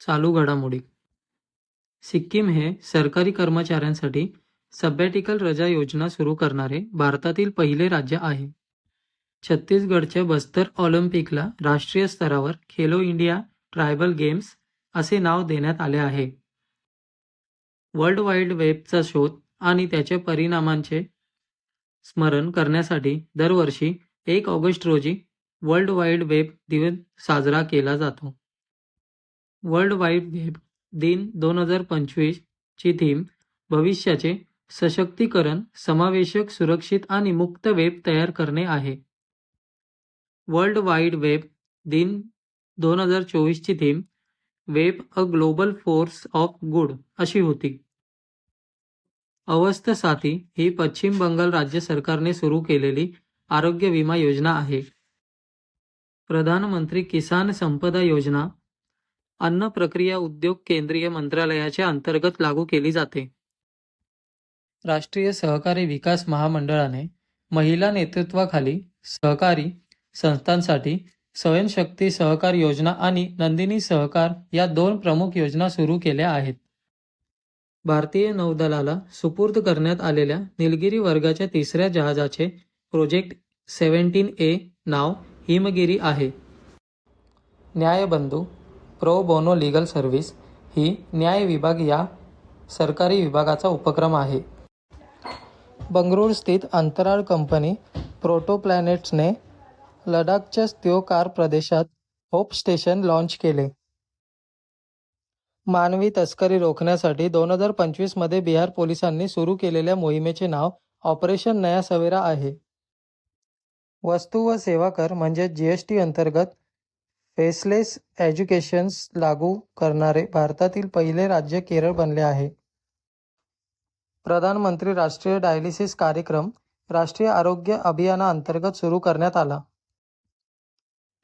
चालू घडामोडी. सिक्कीम हे सरकारी कर्मचाऱ्यांसाठी सबॅटिकल रजा योजना सुरू करणारे भारतातील पहिले राज्य आहे. छत्तीसगडच्या बस्तर ऑलिम्पिकला राष्ट्रीय स्तरावर खेलो इंडिया ट्रायबल गेम्स असे नाव देण्यात आले आहे. वर्ल्ड वाईड वेबचा शोध आणि त्याच्या परिणामांचे स्मरण करण्यासाठी दरवर्षी 1 ऑगस्ट रोजी वर्ल्ड वाईड वेब दिवस साजरा केला जातो. वर्ल्ड वाईड वेब दिन 2025 ची थीम भविष्याचे सशक्तीकरण, समावेशक, सुरक्षित आणि मुक्त वेब तयार करणे आहे. वर्ल्ड वाईड वेब दिन 2024 ची theme web a global force of good अशी होती. अवस्थ साथी ही पश्चिम बंगाल राज्य सरकारने सुरू केलेली आरोग्य विमा योजना आहे. प्रधानमंत्री किसान संपदा योजना अन्न प्रक्रिया उद्योग केंद्रीय मंत्रालयाच्या अंतर्गत लागू केली जाते. राष्ट्रीय सहकारी विकास महामंडळाने महिला नेतृत्वाखाली सहकारी संस्थांसाठी स्वयंशक्ती सहकार योजना आणि नंदिनी सहकार या 2 प्रमुख योजना सुरू केल्या आहेत. भारतीय नौदलाला सुपूर्द करण्यात आलेल्या निलगिरी वर्गाच्या 3ऱ्या जहाजाचे प्रोजेक्ट 17A नाव हिमगिरी आहे. न्यायबंधू प्रो बोनो लीगल सर्व्हिस ही न्याय विभाग या सरकारी विभागाचा उपक्रम आहे. बंगळुरू स्थित अंतराळ कंपनी प्रोटोप्लॅनेट्सने लडाखच्या त्योकार प्रदेशात होप स्टेशन लॉन्च केले. मानवी तस्करी रोखण्यासाठी 2025 मध्ये बिहार पोलिसांनी सुरू केलेल्या मोहिमेचे नाव ऑपरेशन नया सवेरा आहे. वस्तू व सेवा कर म्हणजे जीएसटी अंतर्गत फेसलेस एज्युकेशन्स लागू करणारे भारतातील पहिले राज्य केरळ बनले आहे. प्रधानमंत्री राष्ट्रीय डायलिसिस कार्यक्रम राष्ट्रीय आरोग्य अभियानाअंतर्गत सुरू करण्यात आला.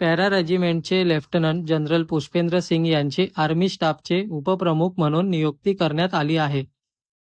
पॅरा रेजिमेंटचे लेफ्टनंट जनरल पुष्पेंद्र सिंग यांची आर्मी स्टाफचे उपप्रमुख म्हणून नियुक्ती करण्यात आली आहे.